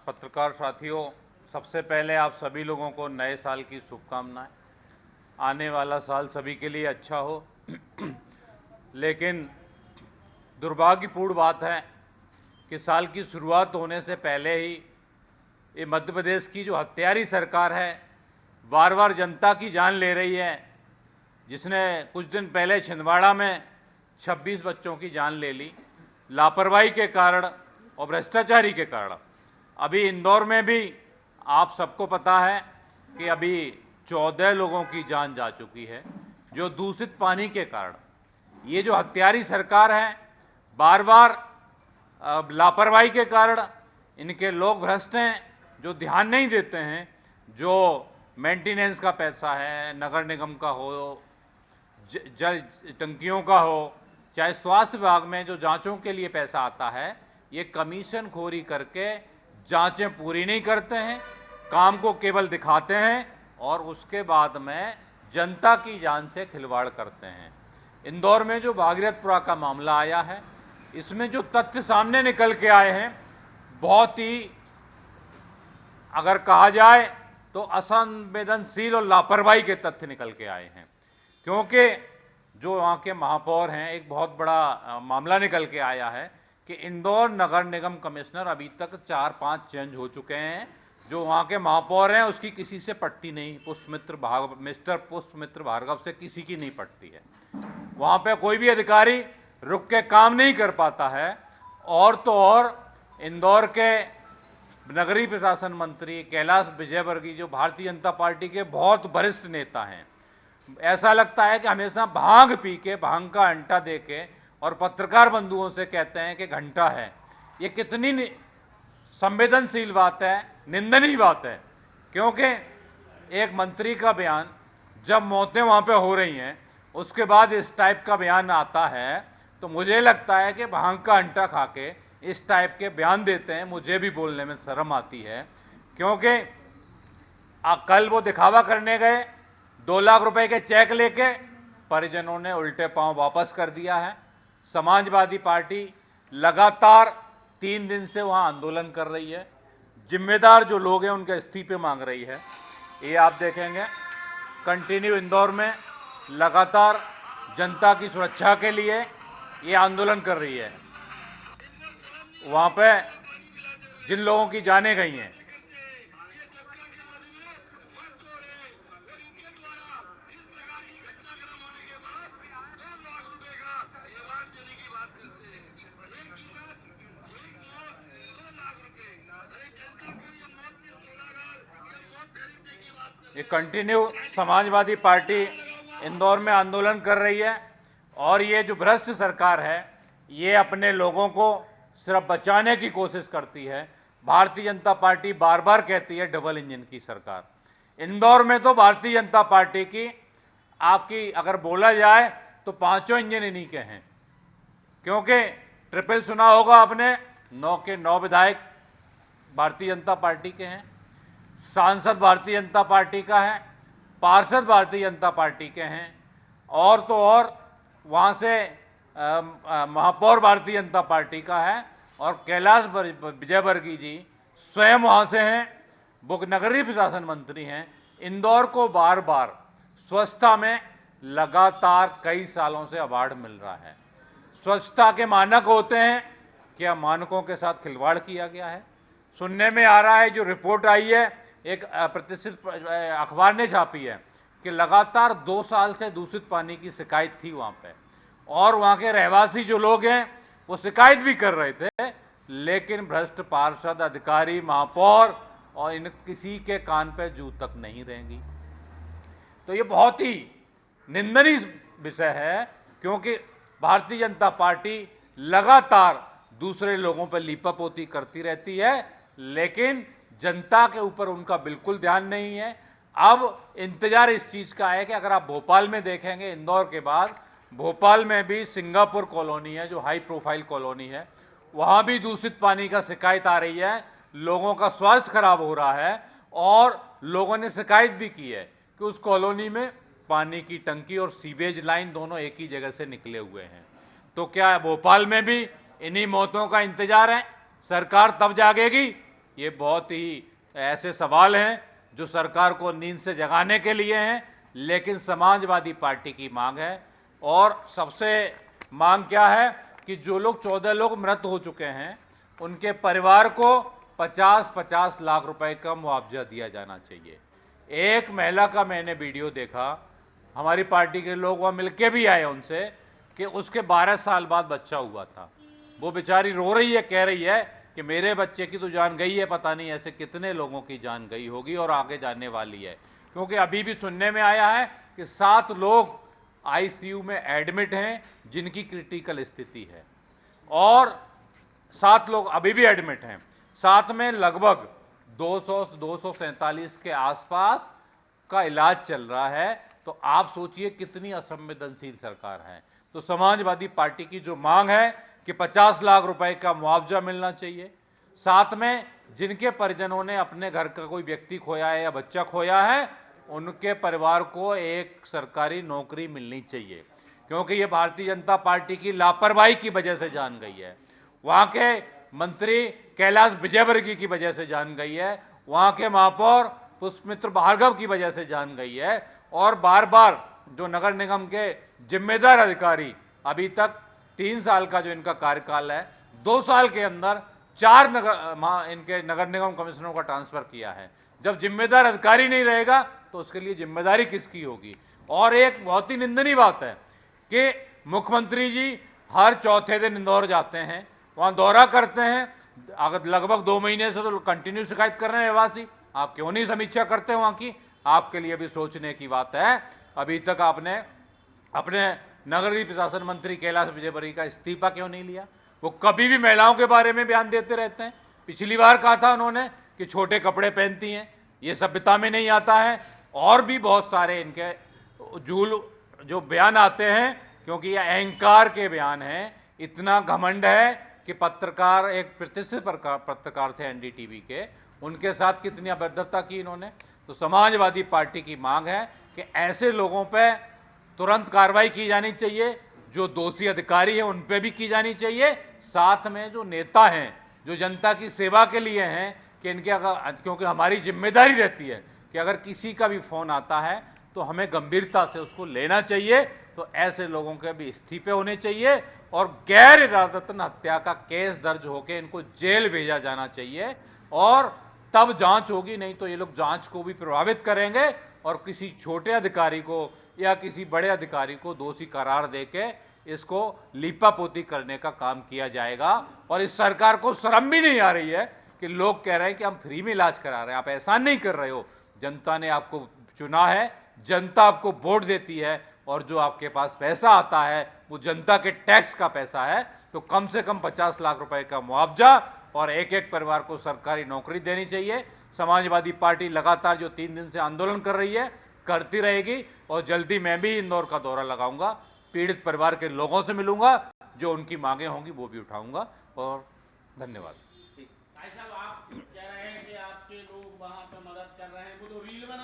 पत्रकार साथियों, सबसे पहले आप सभी लोगों को नए साल की शुभकामनाएं। आने वाला साल सभी के लिए अच्छा हो। लेकिन दुर्भाग्यपूर्ण बात है कि साल की शुरुआत होने से पहले ही ये मध्य प्रदेश की जो हत्यारी सरकार है बार बार जनता की जान ले रही है, जिसने कुछ दिन पहले छिंदवाड़ा में 26 बच्चों की जान ले ली लापरवाही के कारण और भ्रष्टाचारी के कारण। अभी इंदौर में भी आप सबको पता है कि अभी 14 लोगों की जान जा चुकी है, जो दूषित पानी के कारण। ये जो हत्यारी सरकार है, बार बार लापरवाही के कारण इनके लोग भ्रष्ट हैं, जो ध्यान नहीं देते हैं। जो मेंटेनेंस का पैसा है, नगर निगम का हो, जल टंकियों का हो, चाहे स्वास्थ्य विभाग में जो जांचों के लिए पैसा आता है, ये कमीशन खोरी करके जांचें पूरी नहीं करते हैं, काम को केवल दिखाते हैं और उसके बाद में जनता की जान से खिलवाड़ करते हैं। इंदौर में जो भागीरथपुरा का मामला आया है, इसमें जो तथ्य सामने निकल के आए हैं, बहुत ही अगर कहा जाए तो असंवेदनशील और लापरवाही के तथ्य निकल के आए हैं। क्योंकि जो वहाँ के महापौर हैं, एक बहुत बड़ा मामला निकल के आया है कि इंदौर नगर निगम कमिश्नर अभी तक 4-5 चेंज हो चुके हैं। जो वहाँ के महापौर हैं, उसकी किसी से पटती नहीं। मिस्टर पुष्पमित्र भार्गव से किसी की नहीं पटती है। वहाँ पे कोई भी अधिकारी रुक के काम नहीं कर पाता है। और तो और इंदौर के नगरीय प्रशासन मंत्री कैलाश विजयवर्गीय, जो भारतीय जनता पार्टी के बहुत वरिष्ठ नेता हैं, ऐसा लगता है कि हमेशा भांग पी के, भांग का अंटा दे के और पत्रकार बंधुओं से कहते हैं कि घंटा है। ये कितनी संवेदनशील बात है, निंदनीय बात है। क्योंकि एक मंत्री का बयान, जब मौतें वहाँ पे हो रही हैं, उसके बाद इस टाइप का बयान आता है, तो मुझे लगता है कि भांग का अंटा खा के इस टाइप के बयान देते हैं। मुझे भी बोलने में शर्म आती है। क्योंकि कल वो दिखावा करने गए, 2 लाख रुपए के चेक लेके, परिजनों ने उल्टे पांव वापस कर दिया है। समाजवादी पार्टी लगातार 3 दिन से वहाँ आंदोलन कर रही है। जिम्मेदार जो लोग हैं उनके इस्तीफे मांग रही है। ये आप देखेंगे कंटिन्यू इंदौर में लगातार जनता की सुरक्षा के लिए ये आंदोलन कर रही है। वहाँ पे जिन लोगों की जानें गई हैं, ये कंटिन्यू समाजवादी पार्टी इंदौर में आंदोलन कर रही है। और ये जो भ्रष्ट सरकार है, ये अपने लोगों को सिर्फ बचाने की कोशिश करती है। भारतीय जनता पार्टी बार बार कहती है डबल इंजन की सरकार। इंदौर में तो भारतीय जनता पार्टी की, आपकी अगर बोला जाए तो 5 इंजन इन्हीं के हैं। क्योंकि ट्रिपल सुना होगा आपने, 9 के 9 विधायक भारतीय जनता पार्टी के हैं, सांसद भारतीय जनता पार्टी का है, पार्षद भारतीय जनता पार्टी के हैं, और तो और वहाँ से महापौर भारतीय जनता पार्टी का है, और कैलाश विजयवर्गीय जी स्वयं वहाँ से हैं, वो नगरीय प्रशासन मंत्री हैं। इंदौर को बार बार स्वच्छता में लगातार कई सालों से अवार्ड मिल रहा है। स्वच्छता के मानक होते हैं, क्या मानकों के साथ खिलवाड़ किया गया है? सुनने में आ रहा है, जो रिपोर्ट आई है, एक प्रतिष्ठित अखबार ने छापी है, कि लगातार 2 साल से दूषित पानी की शिकायत थी वहाँ पे, और वहाँ के रहवासी जो लोग हैं वो शिकायत भी कर रहे थे, लेकिन भ्रष्ट पार्षद, अधिकारी, महापौर और इन किसी के कान पे जू तक नहीं रहेंगी। तो ये बहुत ही निंदनीय विषय है। क्योंकि भारतीय जनता पार्टी लगातार दूसरे लोगों पर लीपापोती करती रहती है, लेकिन जनता के ऊपर उनका बिल्कुल ध्यान नहीं है। अब इंतजार इस चीज़ का है कि अगर आप भोपाल में देखेंगे, इंदौर के बाद भोपाल में भी सिंगापुर कॉलोनी है, जो हाई प्रोफाइल कॉलोनी है, वहाँ भी दूषित पानी का शिकायत आ रही है। लोगों का स्वास्थ्य खराब हो रहा है, और लोगों ने शिकायत भी की है कि उस कॉलोनी में पानी की टंकी और सीवेज लाइन दोनों एक ही जगह से निकले हुए हैं। तो क्या भोपाल में भी इन्हीं मौतों का इंतजार है? सरकार तब जागेगी ये बहुत ही ऐसे सवाल हैं जो सरकार को नींद से जगाने के लिए हैं, लेकिन समाजवादी पार्टी की मांग है। और सबसे मांग क्या है कि जो लोग 14 लोग मृत हो चुके हैं उनके परिवार को 50-50 लाख रुपए का मुआवजा दिया जाना चाहिए। एक महिला का मैंने वीडियो देखा, हमारी पार्टी के लोग वहाँ मिलके भी आए उनसे, कि उसके 12 साल बाद बच्चा हुआ था। वो बेचारी रो रही है, कह रही है कि मेरे बच्चे की तो जान गई है, पता नहीं ऐसे कितने लोगों की जान गई होगी और आगे जाने वाली है। क्योंकि अभी भी सुनने में आया है कि 7 लोग आईसीयू में एडमिट हैं जिनकी क्रिटिकल स्थिति है, और 7 लोग अभी भी एडमिट हैं। साथ में लगभग 247 के आसपास का इलाज चल रहा है। तो आप सोचिए कितनी असंवेदनशील सरकार है। तो समाजवादी पार्टी की जो मांग है कि 50 लाख रुपए का मुआवजा मिलना चाहिए, साथ में जिनके परिजनों ने अपने घर का कोई व्यक्ति खोया है या बच्चा खोया है उनके परिवार को एक सरकारी नौकरी मिलनी चाहिए, क्योंकि ये भारतीय जनता पार्टी की लापरवाही की वजह से जान गई है। वहाँ के मंत्री कैलाश विजयवर्गीय की वजह से जान गई है, वहाँ के महापौर पुष्पमित्र भार्गव की वजह से जान गई है, और बार बार जो नगर निगम के जिम्मेदार अधिकारी, अभी तक 3 साल का जो इनका कार्यकाल है, 2 साल के अंदर 4 इनके नगर निगम कमिश्नरों का ट्रांसफर किया है। जब जिम्मेदार अधिकारी नहीं रहेगा तो उसके लिए जिम्मेदारी किसकी होगी। और एक बहुत ही निंदनीय बात है कि मुख्यमंत्री जी हर चौथे दिन इंदौर जाते हैं, वहाँ दौरा करते हैं, अगर लगभग 2 महीने से तो कंटिन्यू शिकायत कर रहे हैं निवासी, आप क्यों नहीं समीक्षा करते वहाँ की। आपके लिए भी सोचने की बात है। अभी तक आपने अपने नगरीय प्रशासन मंत्री कैलाश विजयवर्गीय का इस्तीफा क्यों नहीं लिया। वो कभी भी महिलाओं के बारे में बयान देते रहते हैं। पिछली बार कहा था उन्होंने कि छोटे कपड़े पहनती हैं, ये सभ्यता में नहीं आता है। और भी बहुत सारे इनके झूल जो बयान आते हैं, क्योंकि ये अहंकार के बयान हैं। इतना घमंड है कि पत्रकार, एक प्रतिष्ठित पत्रकार थे एनडीटीवी के, उनके साथ कितनी अभद्रता की इन्होंने। तो समाजवादी पार्टी की मांग है कि ऐसे लोगों पे तुरंत कार्रवाई की जानी चाहिए, जो दोषी अधिकारी हैं उन पे भी की जानी चाहिए। साथ में जो नेता हैं जो जनता की सेवा के लिए हैं, कि इनके अगर, क्योंकि हमारी जिम्मेदारी रहती है कि अगर किसी का भी फ़ोन आता है तो हमें गंभीरता से उसको लेना चाहिए। तो ऐसे लोगों के भी इस्तीफे होने चाहिए और गैर इरादतन हत्या का केस दर्ज होकर इनको जेल भेजा जाना चाहिए, और तब जांच होगी। नहीं तो ये लोग जांच को भी प्रभावित करेंगे और किसी छोटे अधिकारी को या किसी बड़े अधिकारी को दोषी करार देके इसको लीपापोती करने का काम किया जाएगा। और इस सरकार को शर्म भी नहीं आ रही है कि लोग कह रहे हैं कि हम फ्री में इलाज करा रहे हैं। आप एहसान नहीं कर रहे हो। जनता ने आपको चुना है, जनता आपको वोट देती है, और जो आपके पास पैसा आता है वो जनता के टैक्स का पैसा है। तो कम से कम 50 लाख रुपए का मुआवजा और एक एक परिवार को सरकारी नौकरी देनी चाहिए। समाजवादी पार्टी लगातार जो 3 दिन से आंदोलन कर रही है, करती रहेगी, और जल्दी मैं भी इंदौर का दौरा लगाऊंगा, पीड़ित परिवार के लोगों से मिलूंगा, जो उनकी मांगें होंगी वो भी उठाऊंगा। और धन्यवाद।